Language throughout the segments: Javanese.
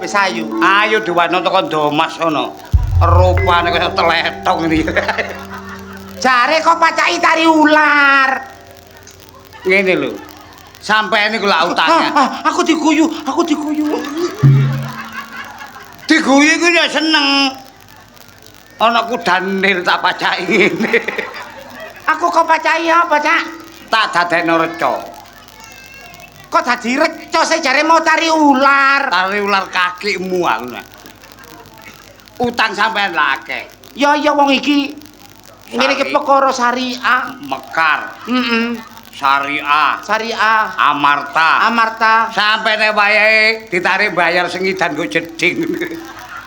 wis ayu. Ayo diwana tekan Domas ngono. Rupane kaya teletong iki. Jare kok pacaki tari ular. Ngene lho. Sampeyan iku lak utangnya. Aku diguyu. Diguyu iku ya seneng. Ana kudanil tak pacaki ngene. Aku kok pacaki apa, Cak? Tak dadekno reca. Kok dadi reca sih jare mau tari ular. Tari ular kakimu aku. Utang sampean lah akeh. Ya wong iki ngene iki perkara syariah. Mekar. Syariah. Amarta. Sampene wayahe ditarik bayar sengidan go jeding.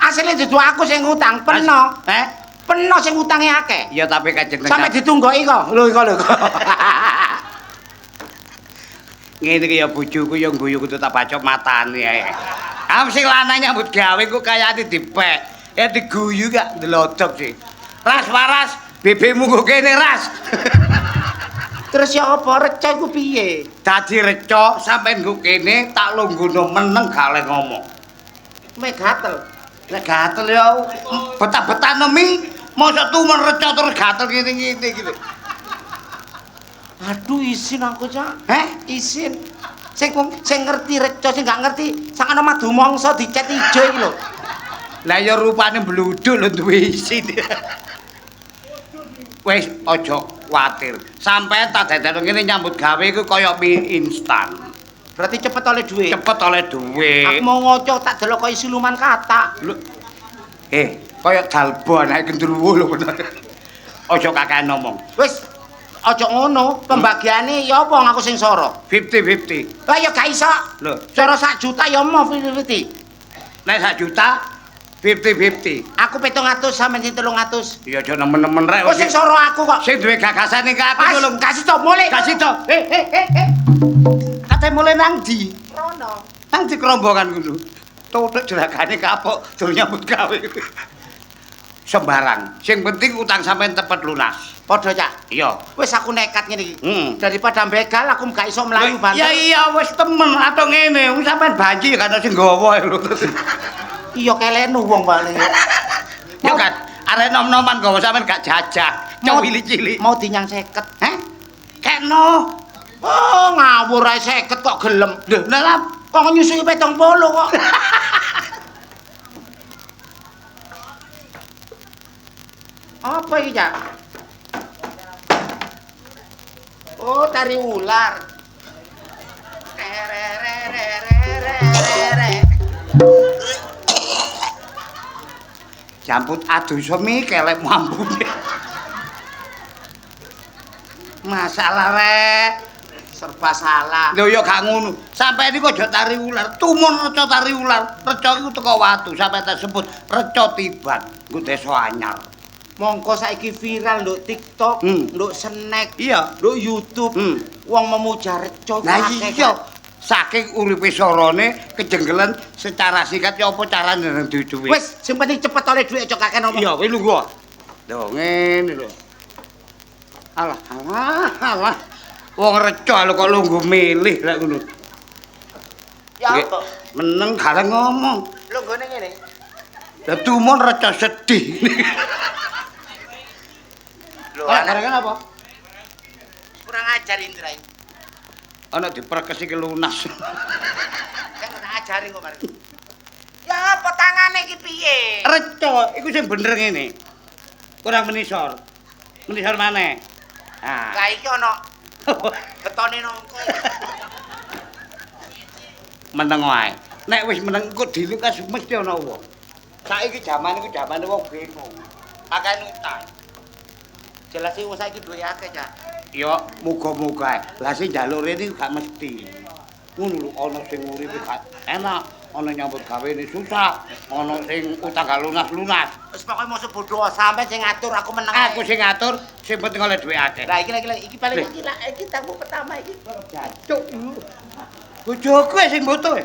Asline dudu aku sing utang, peno. Peno sing utange akeh. Ya tapi kajeneng sampe ditunggoki kok. Lho iku lho. Ngene iki ya bojoku ya guyu kudu tak bacok matane ae. Am sing lanang nyambut gawe ku kayane dipek. Ya diguyu gak ndelodok sih. Ras waras, bebekmu kok kene ras. Terus ya apa reca iku piye? Dadi reca sampean nggo kene tak lungguhno meneng gak oleh ngomong. Mek gatel. Nek gatel ya betah-betahno mi, mosok tumen reca terus gatel ngene-ngene iki lho. Aduh isin aku, Cak. Isin. Sing ngerti reca sing gak ngerti sakana madu mangsa dicet ijo iki lho. Lah ya rupane bluduk lho duwe isin. Wis aja kuwatir. Sampeyan tak dadekno ngene nyambut gawe iku kaya mie instan. Berarti cepet oleh duit. Cepet oleh duit. Aku mau ngocok tak delok kaya siluman kata. Kaya dalbo anake gendruwo lho bener. Aja kakean ngomong. Wis aja ngono, pembagiane ya apa aku sing soro? 50-50. Lah ya gak iso. Lho, soro 1 juta ya mau 50-50. Nek 1 juta 50-50. Aku 700 sampeyan sing 300. Ya aja nemen-nemen rek. Kok sing soro aku kok. Sing duwe gagasan iki aku lho. Kasih to mulai. Kasih to. Kate mulai nang ndi? Rono. Nang di kerombongan ngono. Tutuk jeragane kapok dur nyambut gawe. Sembarang. Sing penting utang sampean tepet lunas. Padha, Cak. Iya. Wis aku nekat ngene iki. Daripada begal aku gak iso mlayu banter. Ya iya wis temen atok ngene. Wis sampean banci gak ono sing nggawa lho. Iya kelenu wong paling. Ya kan, arek nom-noman gawa sampean gak jajah. Cok cilik-cilik. Mau dinyang 50. Kekno. Oh, ngawur ae 50 kok gelem. Lho, lah kok nyusui 70 kok. Apa iki, Cak? Oh, tari ular. Jamput adu semi kelek mampune. Masalah rek. Serba salah. Lho ya gak ngono. Sampai ini kok aja tari ular. Tumun reca tari ular. Reca iku teko watu sampai tak sebut reca tiban. Nggo desa anyar. Mongko saiki viral nduk TikTok, nduk snack, iya, nduk YouTube. Wong memuja reca. Nah iya. Saking uripe sorone kejenggelen secara singkat ya apa carane nang duwe. Wis, sing penting cepet oleh dhuwit aja kakek ngomong. Iya, wis lungguh. Lho ngene lho. Alah. Wong reca lho kok lungguh milih lek ngono. Ya apa? Meneng gak ngomong. Lunggone ngene. Lah tumun reca sedih. Lho, gara-gara apa? Kurang ajar Indra. Ana diperkes iki lunas. Kan tak ajari kok mari. Ya apa tangane iki piye? Reca iku sing bener ngene. Kurang menisor. Menisor maneh. Ah. Lah iki ana betone nongko. Meneng wae. Nek wis meneng kok dilukas mesti ana wong. Saiki jaman iku jamane wong bingung. Akeh utang. Jelas iki wong saiki duwe akeh, Cak. Ya muga-muga. Lah sing njaluk rene gak mesti. Ngono lho ana sing uripe gak enak, ana nyambut gawene susah, ana sing utang gak lunas-lunas. Wis pokoke mosok bodho sampe sing ngatur aku meneng. Aku sing ngatur, sing penting oleh dhuwit akeh. Lah iki paling iki tamu pertama iki. Jancuk. Bojoku sing foto.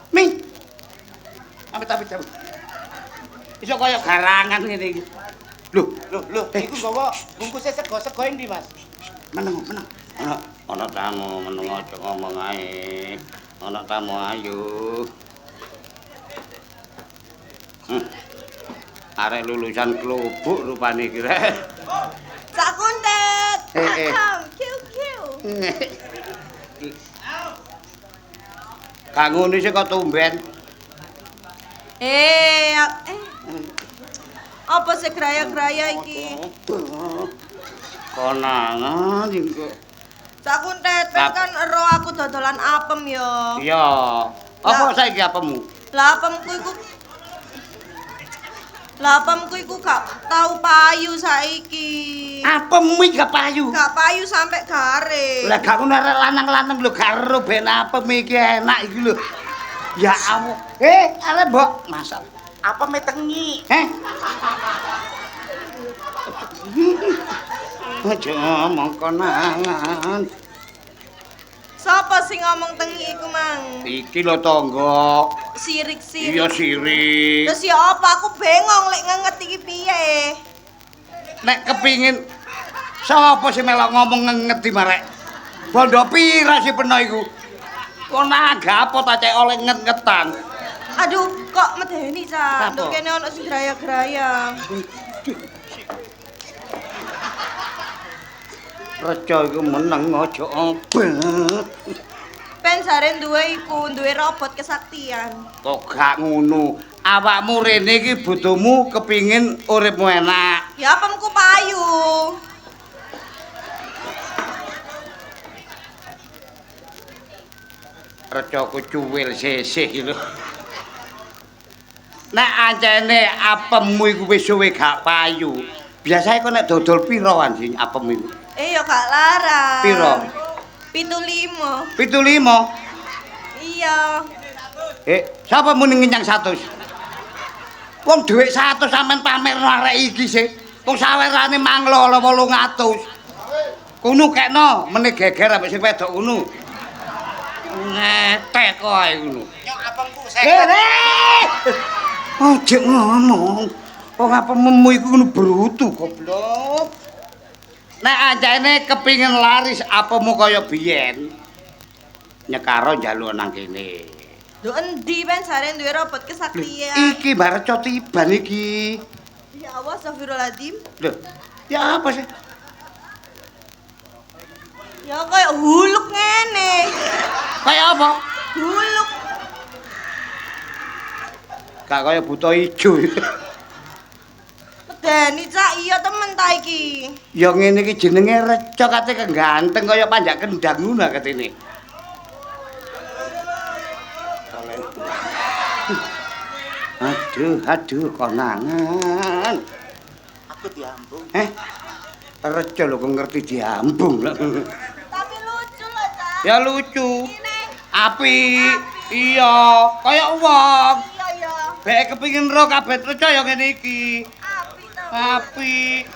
Mi. Amit-amit jam. Iso kaya garangan ngene iki. Lho, Iku gawa bungkusnya sego-sego ndi, Mas? Meneng. Ana tamu meneng aja ngomong ae. Ana tamu ayo. Arek lulusan klubuk rupane iki rek. Cak Kuntet. Eh. Kiu kiu. Gak ngono sih kok tumben. Apa sih graya-graya iki? Konangan iki. Cak Kuntet, kan ero aku dodolan apem yo. Iya. Apa saiki apemu? Lah apemku iku gak tau payu saiki. Apemu iki gak payu. Gak payu sampe garing. Lah gak ngono arek lanang-lanang lho gak ero ben apem iki enak iki lho. Ya Allah. Arek mbok masak. Apa metengi? Aja ngomong konangan. Sapa sing ngomong tengi iku, Mang? Iki lho tangga. Sirik-sirik. Iya sirik. Terus ya apa? Aku bengong lek ngenget iki piye. Nek kepingin sapa sing melok ngomong ngengeti marek? Bondo pira sih peno iku? Kok naga apa ta cek oleh nget-ngetan? Aduh, kok medeni, Cak. Apa? Nduk kene ono sing graya-graya. Reca iku meneng aja obet. Pen jare duwe robot kesaktian. Kok gak ngono? Awakmu rene iki butuhmu kepingin uripmu enak. Ya apemku payu. Recaku cuwil sisih lho. Nek ancene apemmu iku wis suwe gak payu. Biasae kok nek dodol pirawan sing apem iku? Ya gak larang. Piro? 75. 75. Iya. Sapa muni ngenyang 100? Wong dhuwit 100 sampean pamerno arek iki sih. Wong sawerane manglo 800. Kuno kekno meneh geger ambek sing wedok ngono. Ngetek koe ngono. Nyok apemku saya. Ojo ngomong. Wong apemmu iku ngono brutu goblok. Nek anjane kepingin laris apemu kaya biyen. Nyekaro njaluk nang kene. Lho endi pen jare duwe robot kesaktian. Iki bareca tiban iki. Ya Allah, astagfirullahaladzim. Lho, ya apa sih? Ya kayak huluk ngene. Kayak apa? Huluk. Gak kaya buta ijo. Medeni, Cak, iya temen ta iki. Ya ngene iki jenenge reca kate keganteng kaya panjak kendang ngono katene. Aduh, konangan. Aku diambung. Reca lho kok ngerti diambung. Tapi lucu loh, Cak. Ya lucu. Ini. Api. Iya, kaya wong. Iya. Bek kepengin ro kabeh reca ya ngene iki. Api to. Api.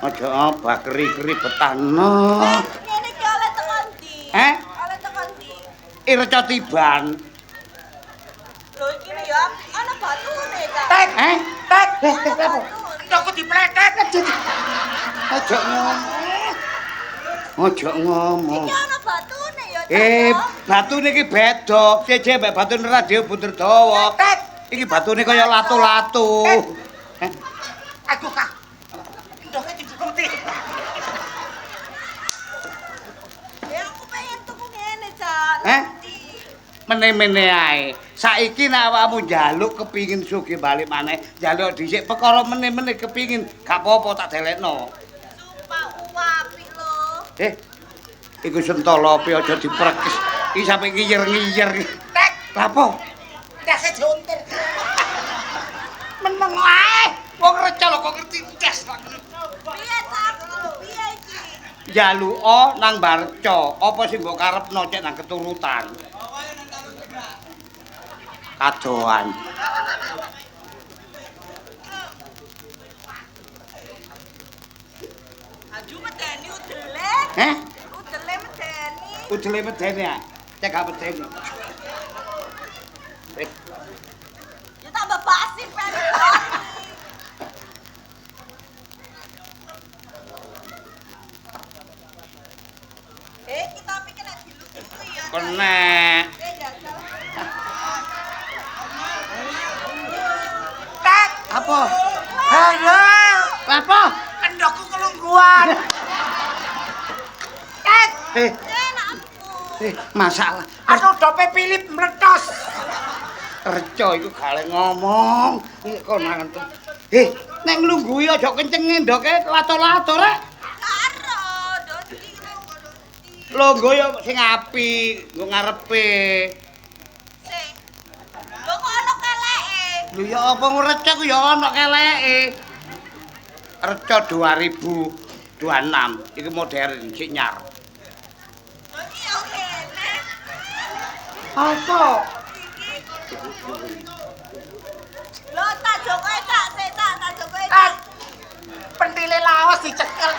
Aja bakri-kri betano. Ngene iki oleh tekan ndi? Oleh tekan ndi? Reca tiban. Lho iki ya ana batune, Kak. Tek. Tek. Apa? Aku dipletet. Aja ngomong. Aja ngomong. Iki ana batune ya, Cak. Batune iki beda. Seje mbek batune radio bunder dawa. Tek. Iki batune kaya latu-latu. Aku Kak. Ndoke dibukuti. Ya aku pengen tuku ngene, Cak. Mene-mene ae. Saiki nek awakmu njaluk kepingin sugih balik maneh, njaluk dhisik perkara mene-mene kepingin, gak apa-apa tak delekno. Sumpah uwapi lho. Iku sentolo api aja diprekes. Iki sampe ngiyer-ngiyer. Tek. Lha apa? Dase jontir. Meneng ae. Wong reca lho kok ngerti tes lak. Piye, Cak? Piye iki? Njaluka nang barca, apa sing mbok karepno cek nang keturutan. Kadoan. Aduh medeni udele. Udele medeni. Udele medeni ya. Cek gak medeni. Ya tambah pasif kan. Kita pikir lagi lucu ya. Kenek. Jajal. Tek. Masalah. Aduh, dope Philip meledos. Reca iku gale ngomong. Konangan tuh. Nek nglungguhi aja kenceng ngendoke latur-latur rek. Karo, Dondi. Longgo ya sing apik, nggo ngarepe. Sing. Lho kok ana keleke? Lho ya apa reca ku ya ana keleke. Reca 2026 iki modern sik nyar. Dondi yo kene. Apa? Lho tak jokoe tak jokoe. Pentile lawas dicekel.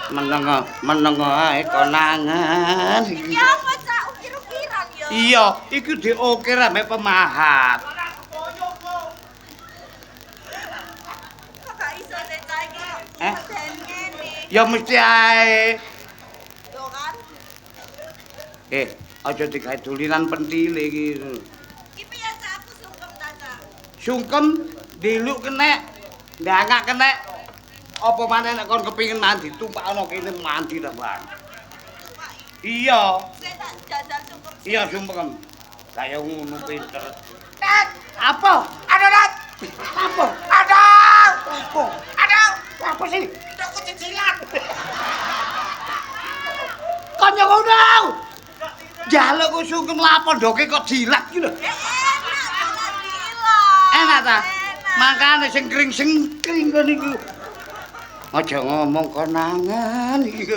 Meneng ae konangan. Ya apa cak ukir-ukiran yo. Iya, iku diukir ambek pemahat. Kok gak iso deh cak iki. Den ngene. Ya mesti ae. Yo kan. Aja digawe dolinan pentile iki. Iki piye cak aku sungkem ta cak. Sungkem diluk kenek, ndangak kenek. Apa maneh nek kon kepengin mandi tumpakno kene mandi ta, Bang. Iya. Sik tak jajal sungkem. Iya sumpeng. Kaya ngono pinter. Tet, Apa? aduh, Tet. Apa? Aduh. Apa? Aduh. Apa sih? Ndokku cicilan. Kon yo ngono. Jaluk ku sungkem lapor ndoke kok jilat iki lho. Enak ta? Makane sing kring-sengkring kon iku. Aja ngomong konangan iki.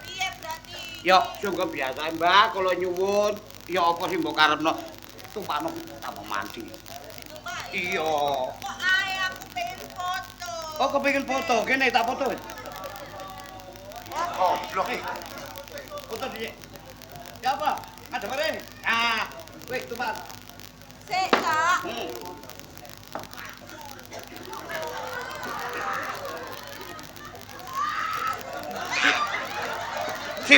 Piye berarti? Ya sungkem biasa, Mbak, kula nyuwun. Ya apa sih mbok karepno? Tumpakno tambah mandi. Iya. Kok ae aku pengen foto. Oh, kepengin foto. Kene tak foto. Goblok. Foto dhisik. Ya apa? Ada bare? Ah, wis tumpak. Sik, Kak. Sip.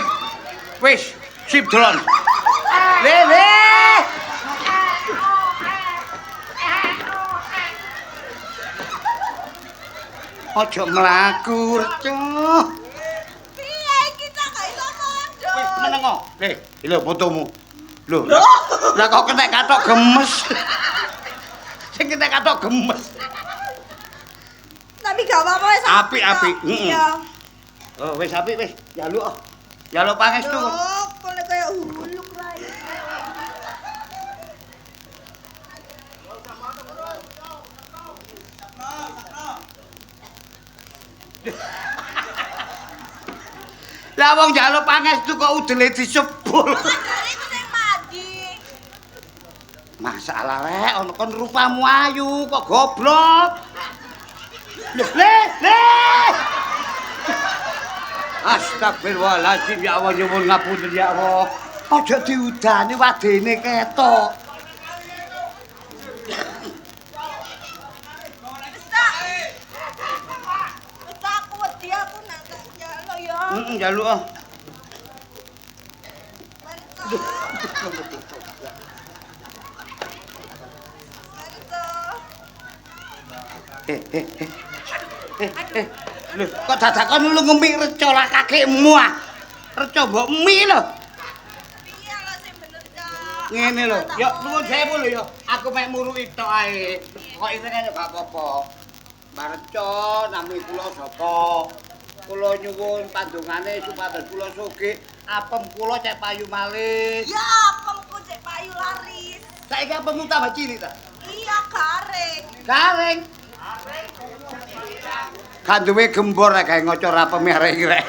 Wis, sip dolon. Le. Aja mlaku, Reca. Piye iki cak gak iso mondho. Wis menengo. Lho fotomu. Lho. Lah kok kenek katok gemes. Sing kenek katok gemes. Tapi gak apa-apa wis. Apik. Iya. Oh, wis apik wis. Jaluk. Jaluk pangestu. Loh, kok kaya huluk ra iki. Lah wong jaluk pangestu kok udele disebul. Jare iku sing mandi. Masalah rek, ono kon rupamu ayu kok goblok. Le. Astagfirullahaladzim ya Allah nyuwun ngapunten ya Allah. Aja diudani wadene ketok. Wis tak. Wis tak aku wedi aku nak njaluk ya. Njaluk ah. Lho, kok dadakan lu ngemi reca lah kakekmu ah. Reca mbok mi lho. Piye lah sing bener cak. Ngene lho, ya nuwun sewu lho ya. Aku mek muruki tok ae. Kok intine gak apa-apa. Mbak Reca nami kula sapa? Kula nyuwun pandongane supados kula sugih, apem kula cek payu malih. Ya apemku cek payu laris. Saiki apemmu tambah cilik ta? Iya garing. Garing. Kan duwe gembor rek gawe ngocor apem arek iki rek.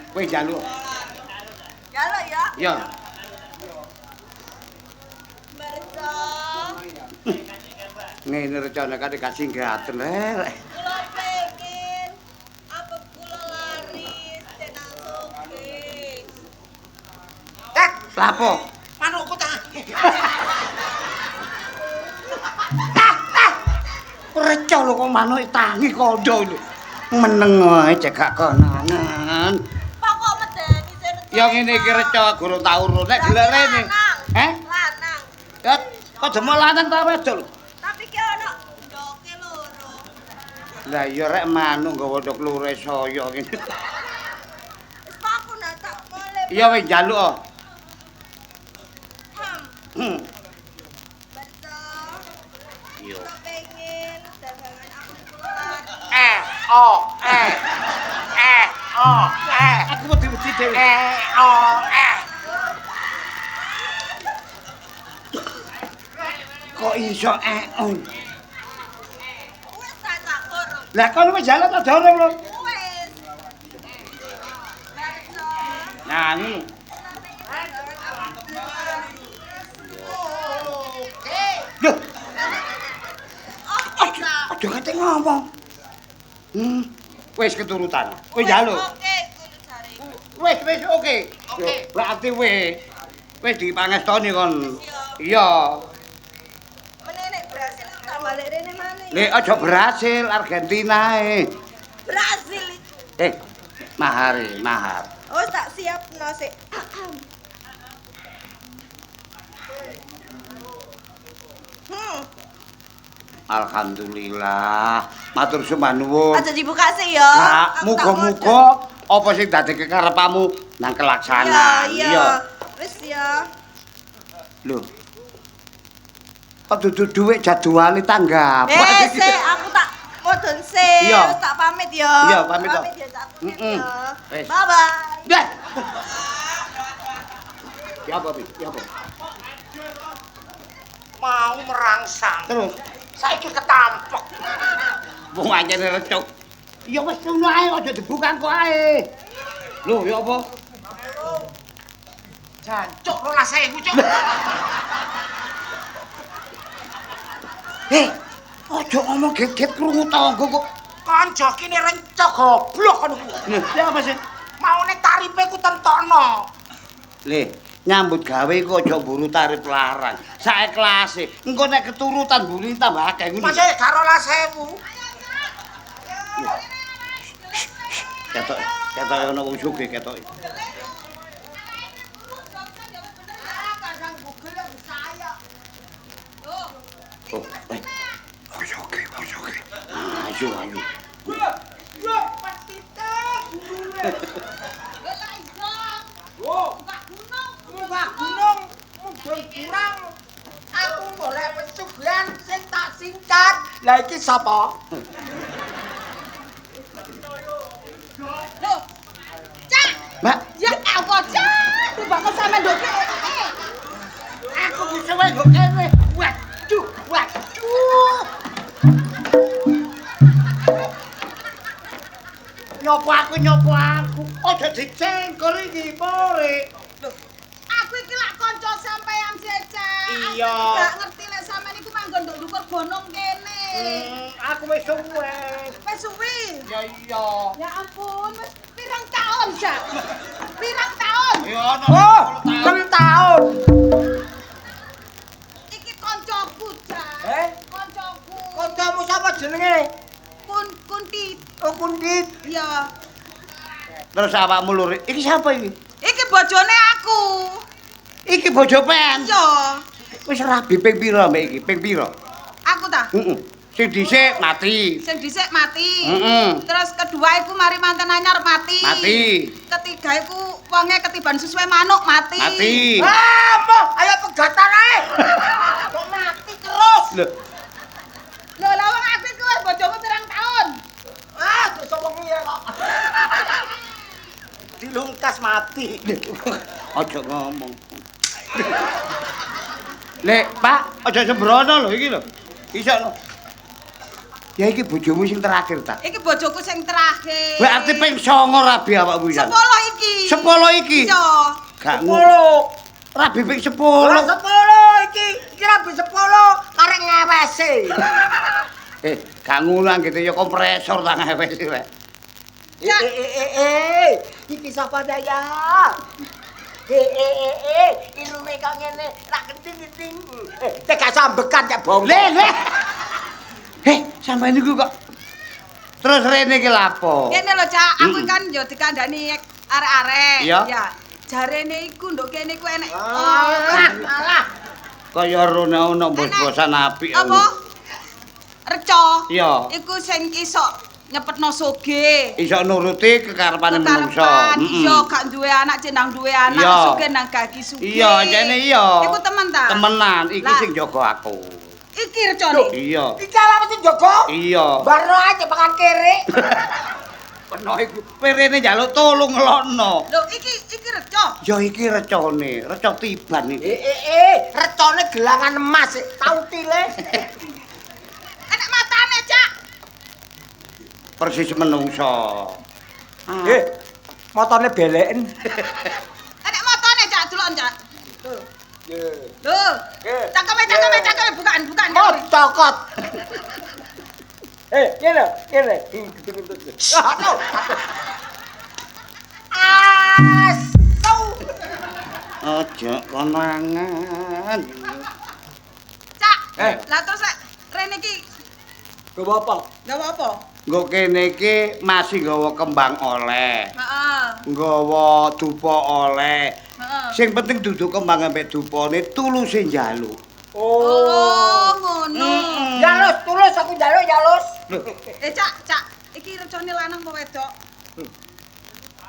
Kowe njaluk. Jaluk ya. Ya. Barca. Ngene recane kate kasih gaten rek. Kula pengen apa kula laris tenan sugih. Tet, Lapo? manukku ta. Reca lho kok manuke tangi kandha lho. Meneng ae cekak konangan. Pak kok medeni sing Ya ngene iki reca guru tau urun nek gelek rene. Lanang. Ya kok demok lanang ta wedok? Tapi ki ono ndoke loro. Lah ya rek manuk nggawa ndok lure saya ngene. Wis aku nak tak boleh. Iya wis njaluk oh. Betul. Iya. Tak pengen dagangan aku keluar. Aku wedi-wedi dhewe. Kok iso Wis tak urung. Lah kon wis njaluk ta dorong lho. Wis. Betul. Nah ngono. Loh, aja kate ngomong. Wis keturutan. Wis njaluk. Oke, kudu jare. Wis oke. Oke. Berarti wis dipangestoni kon. Iya. Menene berhasil tak balik rene maneh. Lek aja berhasil Argentina Brasil. mahar. Oh, tak siapno sik. Alhamdulillah. Matur sembah nuwun. Aja dibuka sih ya. Nah, Aku tak muga-muga apa sing dadi kekarepmu nang kelaksanaan. Iya. Wis ya. Lho. Kok dudu dhuwit jadwale tanggap. Sik, aku tak modon sik. Iya. Wis tak pamit ya. Iya, pamit to. Ya, tak pamit Heeh. ya. Wis. Bye bye. Dah. Ya apa, Bi? Ya apa? Mau merangsang. Terus Saiki ketampek. wong anyene recuk. Ya wis ngono ae aja dibuka kok ae. Lho, ya apa? Jancuk 12.000, Cuk. Aja ngomong get-get krungu tangga kok. Kanca kene rencok goblok kono. Ya apa sih? Maune tarife ku tentokno. Le, nyambut gawe kok aja mburu tarif larang. Saeklase. Engko nek keturutan mburi tambah akeh ngono. Masih gak 12.000. Ketok ana wong sugih ketok. Oh, oke. Ayo. Munggah gunung mudhun kurang. Aku golek pesugihan sing tak singkat. Lah iki sapa? Loh. Cak. Mbak, Ya apa, Cak? Tiba-tiba sampe ndok kene. Aku bisa wae kok kene. Waduh. Nyopo aku. Aja dicengkol iki, Pore. Aku iki lak kanca sampean sih, Cak. Iya. Aku gak ngerti lek sampean iku manggon nduk ndukur gunung kene. Aku wis suwe. Wis suwi. Ya iya. Ya ampun, wis pirang taun, Cak? Pirang taun? ya ana. Oh, 6 tahun. Iki kancaku, Cak. Kancaku. Kancamu sapa jenenge? Kunti. Oh, Kundit. Iya. Terus awakmu lur, iki sapa iki? Iki bojone aku. Iki bojo pen. Iya. Wis rabi ping pira mbek iki? Ping pira? Aku ta. Heeh. Sing dhisik mati. Sing dhisik mati. Heeh. Terus kedua iku mari manten anyar mati. Mati. Ketiga iku wonge ketiban susuwe manuk mati. Mati. Mbah, ayo pegatan ae. Kok mati terus? Lho, Lho, lha wong aku iku wis bojomu pirang taun? Ah, dosa wengi ya kok. Dilungkas mati. aja ngomong. Lek, Pak, aja sembrono lho iki lho. Iso lho. Ya iki bojomu sing terakhir ta. Iki bojoku sing terakhir. Berarti ping 9 rabi awakmu iki. 10 iki. 10 iki. Iya. Gak 10. rabi ping 10. Ora 10 iki. Iki rabi 10 karek ngewese. Gak ngono anggete ya kompresor ta ngewes iki rek. Iki sapa daya? Ilume kok ngene, tak kenting-kenting. Cek gak sambekan cek bong. Le. Sampeyan niku kok terus rene iki lapo? Kene lho, Cak, aku kan yo dikandani arek-arek. Iya. Ya. Jarene iku nduk kene iku enek. Alah. Kaya rene ana bos-bosan apik. Apa? reca. Iya. Iku sing iso nyepetno soge. Iso nuruti kekarepane menungso. Iya, gak duwe anak cenang duwe anak, Iya. soge nang gagi suge. Iya, jane iya. Iku temen ta? Temenan, iki Lah. sing jaga aku. Iki recane. Iya. Iki ala mesti jaga. Iya. Barno aja makan kere. Peno iku perene njaluk tulung ngelokno. Lho, iki reca. Ya iki recone, reca tiban iki. Recone gelangan emas, tau tile. Enak matane, Cak. Persis menungso. Motone beleken. Enak matane, Cak, delok, Cak. Lho. Eh. Cakeme, bukaan. Oh, cokot. Kene. Asu. Aja konangan. Cak, Eh. lah terus lek rene iki Gowo apa? gawe apa? Nggo kene iki masih nggawa kembang oleh. Heeh. Nggawa dupa oleh. Heeh. Sing penting duduk kembang ambek dupane tuluse njaluk. Oh, ngono. Jalus, tulus aku jalus. Cak, iki recane lanang apa wedok?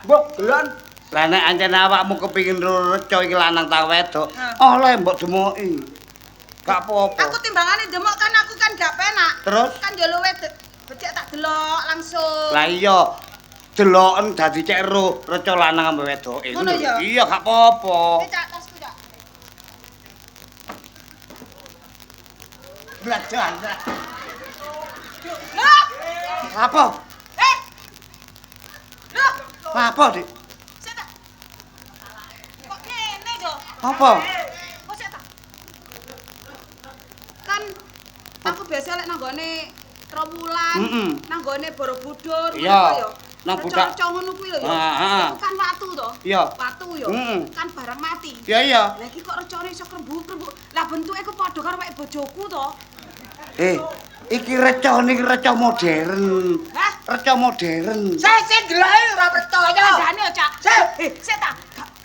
Mbok gelon. Lah nek ancen awakmu kepengin reca iki lanang ta wedok, Nah. oleh mbok demoki. Gak apa-apa. Aku timbangane demok kan aku kan gak penak. Terus? Kan jalo wedok. Becik tak delok langsung. Lah iya, deloken dadi cek ero reca lanang ambek wedoke. Ngono ya? Iya, gak apa-apa. Iki Cak tasku, Cak. Belajar. Loh! Apa? Eh! Loh! Apa, Dik? Sik tak. Kok ngene yo? Apa? Kok sik tak. Kan aku biasa lek nanggone Trawulan, Mm-mm. nanggone Borobudur, Iya, ngono yo. nang budak. Reca ngono kuwi lho yo. Ah. Itu kan watu to. Iya. Watu yo. Mm-mm. Kan barang mati. Iya, iya. Lah iki kok recane iso krembuk-krembuk. Lah bentuke kok padha karo wek bojoku to. Iki recane reca modern. Hah? Reca modern. Sing geloke ora percaya. Kandhane yo, Cak. Sik tak.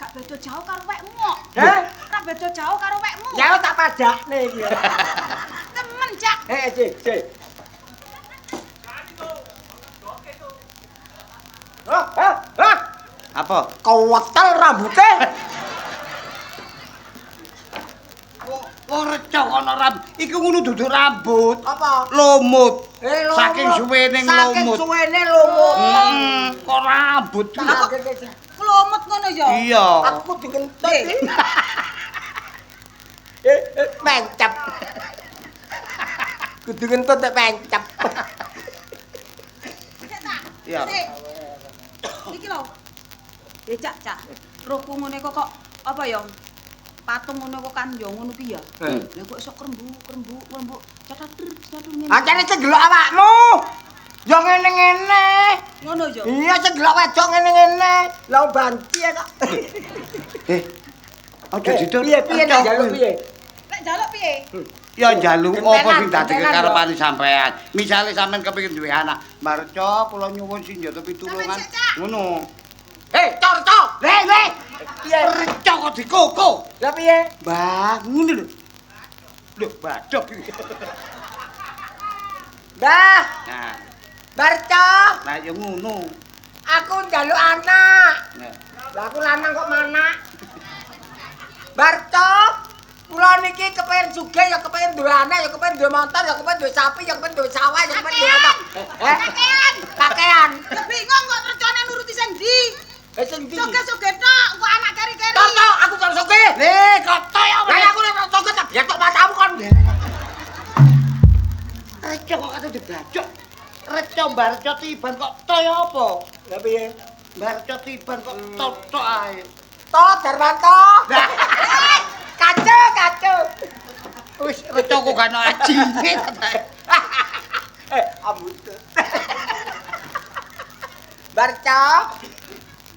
Gak beda jauh karo wekmu. Hah? Ora beda jauh karo wekmu. Ya tak pajakne iki. Temen, Cak. Cek. Hah? Apa? Kewetel rambutnya. Kok reca kono rambut? Iku ngono duduk rambut. Apa? Lumut. Lumut. Saking suwene Saking lumut. suwene lumut. Kok rambut? Klomot ngono yo. Iya. Aku dikentut. Mencap. Kudu ngentut nek mencap. Sik tak. Iya. Sik. Iki lho. Cak. Rohku ngene kok apa ya? Patung ngono kok kan ya ngono ki ya. Lah kok iso krembuk. Catur ngene. Acane cegelok awakmu. Ya ngene-ngene. Ngono yo. Iya cegelok wedok ngene-ngene. Lah banci ya kok. Aja didol. Piye nek njaluk piye? Lek njaluk piye? Ya njaluk apa sing dadi Gentenan, kekarepane sampean. Misale sampean kepengin duwe anak, Marco kula nyuwun senjata pitulungan. Sampeyan sik, Cak. Ngono. Cor. Le. Piye? Reca kok dikoko. Lah piye? Bangun lho. Lho, badok iki. Dah, Nah, Barca, nah ya ngono. aku njaluk anak. Nah, Lah aku lanang kok mana? Barca, kula niki kepengin sugih ya kepengin duwe anak ya kepengin duwe motor ya kepengin duwe sapi ya kepengin duwe sawah ya kepengin duwe apa? Kakean. Ya bingung kok recane nuruti sing ndi? Sing ndi? Soge-soge tok, kok anak keri-keri. Toto, aku kok sugih. kok toyo. Lah aku nek sugih tak ya kok matamu kon. Reca kok kate dibajok. Reca barco tiban kok toyo apa? Lah piye? Barco tiban kok totok ae. To Darmanto. Kacu. Wis reca kok gak ono ajine. Ambutut. Barca,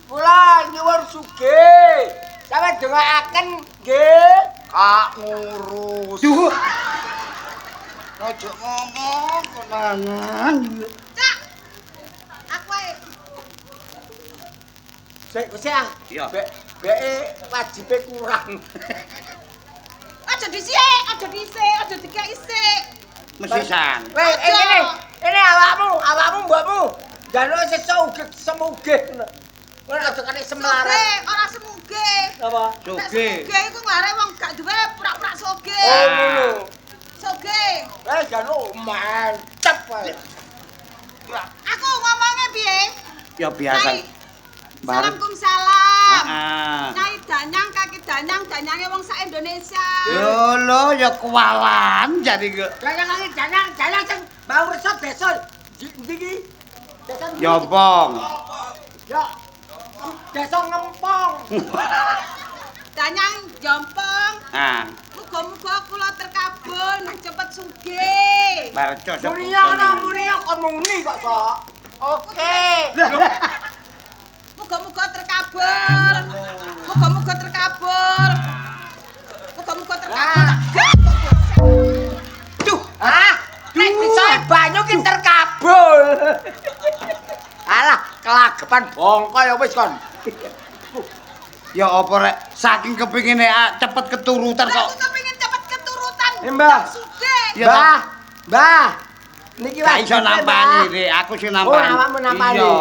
kula nyuwun sugih. Sampe dongaaken nggih. Kak ngurus. Duh. Aja ngomong konangan. Cak. Aku ae. Sik, ah. Iya. Beke wajibe kurang. Aja dhisik, aja dikeki sik. Mesisan. Weh, ini awakmu, mbokmu. Jaluk sesuk semugih. Ora aja kene semlarat. Ora semugih. Apa? Nek Sugih. sugih iku nglare wong gak duwe pura-pura sugih. Oh, ngono. Sugih. Weh, jaluk mantep wae. Aku ngomongnya piye? Ya biasa. Nyai, Salamkumsalam. Heeh. Nyai Danyang, kaki Danyang, Danyange wong sak Indonesia. Yo lo ya kualan jadi ke. Jangan sing bau resep desa. Ndi iki? Desa ndi? Yompong. Ya. Desa ngempong. Danyang Jompong. Ah, Muga-muga kula terkabul nek cepet sugih. barco Muria kon muni kok, Sok. Oke. Muga-muga terkabul. Muga-muga terkabul. Muga-muga terkabul. Duh, nek bisa banyu ki terkabul. Alah, kelagepan bongko ya wis kon. Ya apa rek saking kepingine cepet keturutan Aku kok. kepengin cepet keturutan. Mbah. Sugih. Ya, Mbah. Niki Gak iso nampani, Rek. Aku sing nampani. Oh, awakmu nampani. Iya.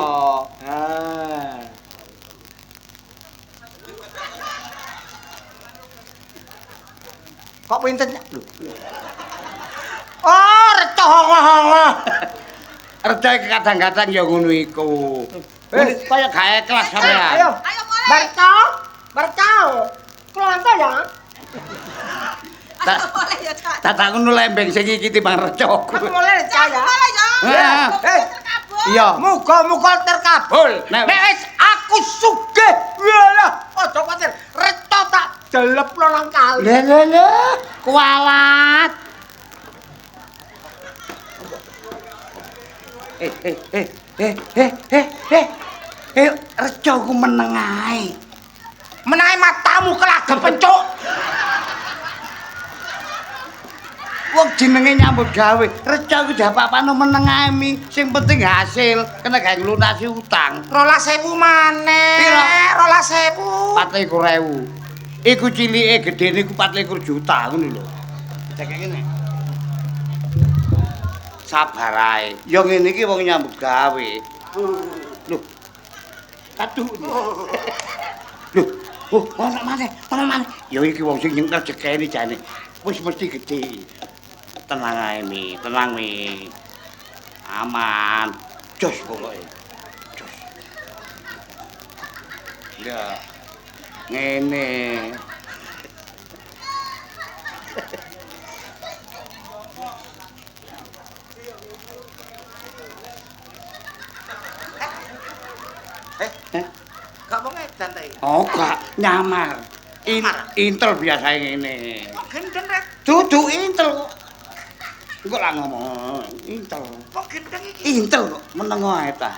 Kok pinten lho. Oh, recoh. Reca kadang-kadang ya ngono iku. Wis. Kaya gak ikhlas sampean. Ayo. Ayo mulai. Bercau. Kelantar ya. Ayo mulai ya, Cak. Tak ngono lembeng sing iki timbang recaku. Aku mulai Cak, ya. mulai ya. Ah. Muga-muga terkabul. Iya. Muga-muga terkabul. Nek- Nek wis aku sugih. Walah, aja kuwatir. Reca tak delepno nang kali. Lho. Kualat. Reca ku meneng ae. Menahe matamu kelagep pencuk. Wong jenenge nyambut gawe, reca ku apa-apane meneng ae mi. Sing penting hasil, kena gawe nglunasi utang. 12.000 maneh. Piro? 12.000. 24.000. Iku cilike gedene ku 24 juta ngono lho. Cek ngene. Sabar ae. Ya ngene iki wong nyambut gawe. Lho. Aduh. Lho, ono maneh. Ya iki wong sing nyengkel jekene jane. Wis mesti gedhe. Tenang ae Mi, tenang Mi. Aman. Jos pokoke. Jos. Ya. Ngene. Gak mau ngedan ta iki. Oh, gak nyamar. Intel biasa ngene. Kok gendeng rek? Dudu intel kok. Engko lah ngomong, intel. Kok gendeng iki? Intel kok meneng ae ta.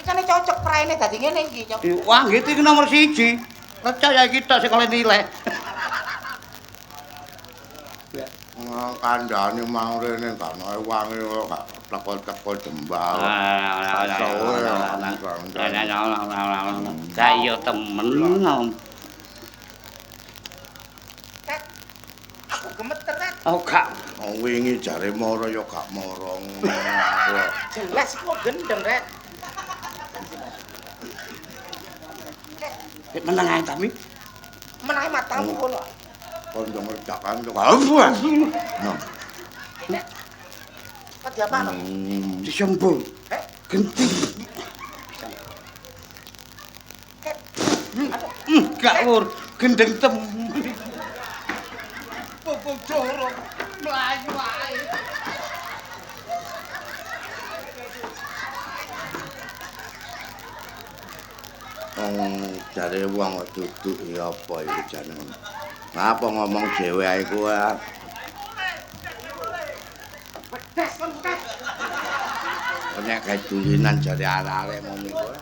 Acane cocok praene dadi ngene iki, Cok. Wah, gitu iki nomor 1. Percaya kita sing oleh nilai. Kandhane mang rene gak ono wangi kok gak teko-teko jembal. Lah iya temen. Rek, aku gemeter rek. Oh, gak. Wong wingi jare mara ya gak mara. Jelas kok gendeng rek. Meneng ae ta Mi. Menahe matamu ngono. Kondo ngerjakan kok. Apa? Kok diapakno? Disembul. Heh? Genting. Gak ur, gendeng temen. Bobong jorok mlayu ae. Jare wong kok duduk ya apa iku jane. Ngapa ngomong dhewe ae kowe? Pedes kon pedes. Nek gawe dulinan jare arek-arek mau kowe.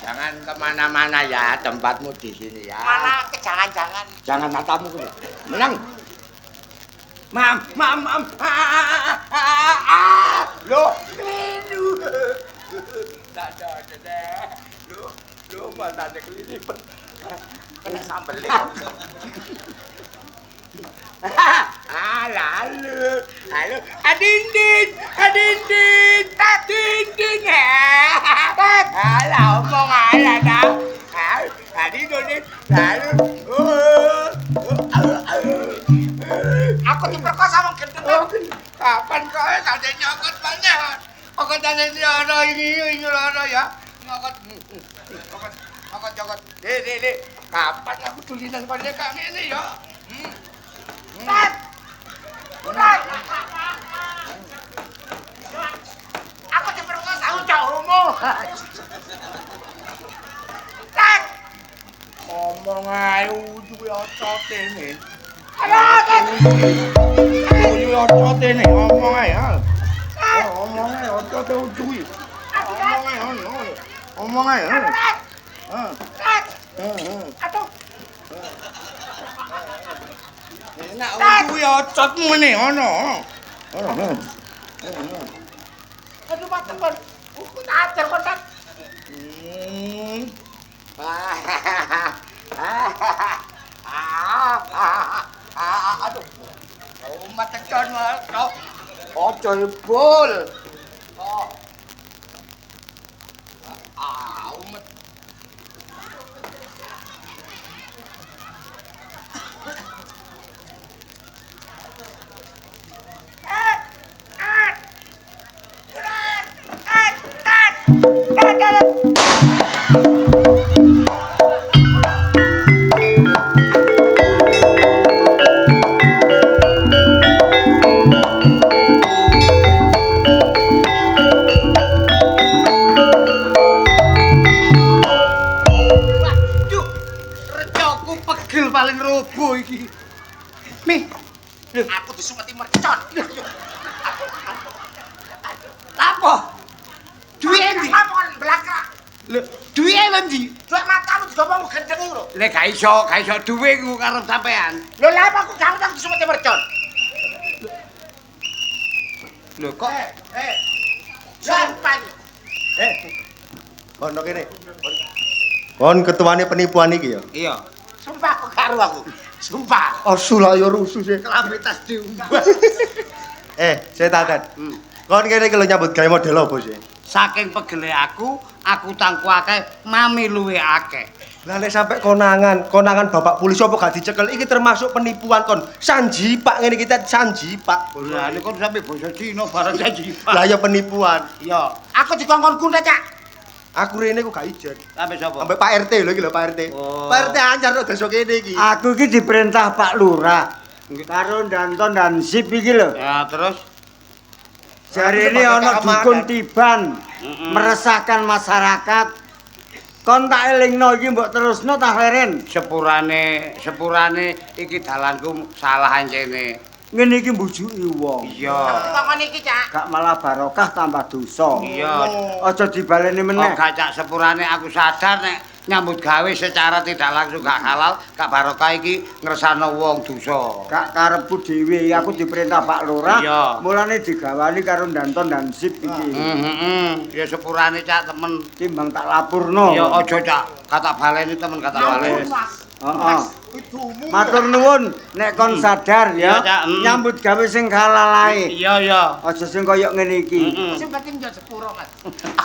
Jangan kemana-mana ya, tempatmu di sini ya. Mana kejangan-jangan. Jangan matamu kowe. Menang. Mam. Loh, linu. Lu matane kelilipan. Kena sambel. Lalu. Adindin. Adindin. Alah, omong alah dah. Adindin. Lalu. Aku diperkosa wong gendeng. Kapan kowe tadi nyokot banyak? Aku tadi ana ini ana ya. Nyokot. Dek. Kapan aku tulisan pada kang ini ya? Tat. Aku diperkosa ucapamu. Tat. Ngomong ae ujug otot ini. Ayo otot ini ngomong ae ha. Ngomong ae otot ujug. Ngomong ae. Aduh. Enak ujug ototmu ini ngono. Aduh teman. Aku tak ajar kok tak. Aduh. Umat tekan kau. Ojo bol. Umat. Paling robo iki. Mi. Aku disumeti mercon. Lapo? Duwe endi? Lamongan blakrak. Lho, duwe endi? Duwe matamu digomong gendeng iki lho. Lek gak iso duwe ku karep sampean. Lho lha apa aku gak utang disumeti mercon? Lho kok sampai. Kono kene. Kon ketuane penipuan iki ya? Iya. Sumpah aku karo aku. Sumpah. Asu lah ya rusuh sih. Kelambi tas diumbah. Saya takkan. Kon kene iki lho nyambut gawe model apa sih? Saking pegele aku tangku akeh, mami luwe akeh. Lah nek sampe konangan bapak polisi apa gak dicekel iki termasuk penipuan kon. Sanjipak ngene iki sanjipak. Lah niku sampe basa Cina bareng sanjipak. Lah ya penipuan. Iya. Aku dikongkon kunde, Cak. Aku rene kok gak ijen. Sampe sapa? Sampai Pak RT lho iki lho Pak RT. Oh. Pak RT anyar kok desa kene iki. Aku iki diperintah Pak Lurah karo Danton dan Sip iki lho. Ya, terus Jarine ana dukun tiban meresahkan masyarakat. Kon tak elingno iki mbok terusno ta Leren. sepurane iki dalanku salah ancene. Ngene iki mbujuki wong. Iya. Kongkon iki, Cak. Gak malah barokah tambah dosa. Iya. Aja dibaleni meneh. Oh, gak cak sepurane aku sadar nek nyambut gawe secara tidak langsung gak halal, gak barokah iki ngresano wong dosa. Gak karepku dhewe, aku diperintah Pak Lurah. Iya. Mulane digawani karo Danton dan Sip iki. Ya sepurane cak temen. Timbang tak lapurno. Ya aja cak, kata baleni temen kata baleni. Heeh. Matur nuwun nek kon sadar Iya, ya. Cak. Nyambut gawe sing halal ae. Iya. Aja sing kaya ngene iki. Sing penting yo sepuro, Mas.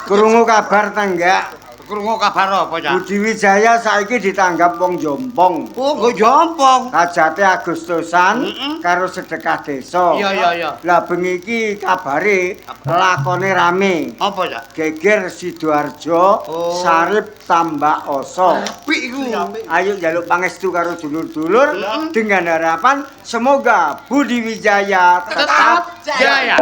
Krungu kabar ta enggak? Krungu kabar apa, Cak? Budi Wijaya saiki ditanggap wong jompong. Oh, nggo jompong. Kajate Agustusan karo sedekah desa. Iya. Lah bengi iki kabare lakone rame. Apa, Cak? Geger Sidoarjo, Oh. Sarip tambah oso. Apik iku. Ayo njaluk pangestu karo dulur-dulur dengan harapan semoga Budi Wijaya Tetap jaya.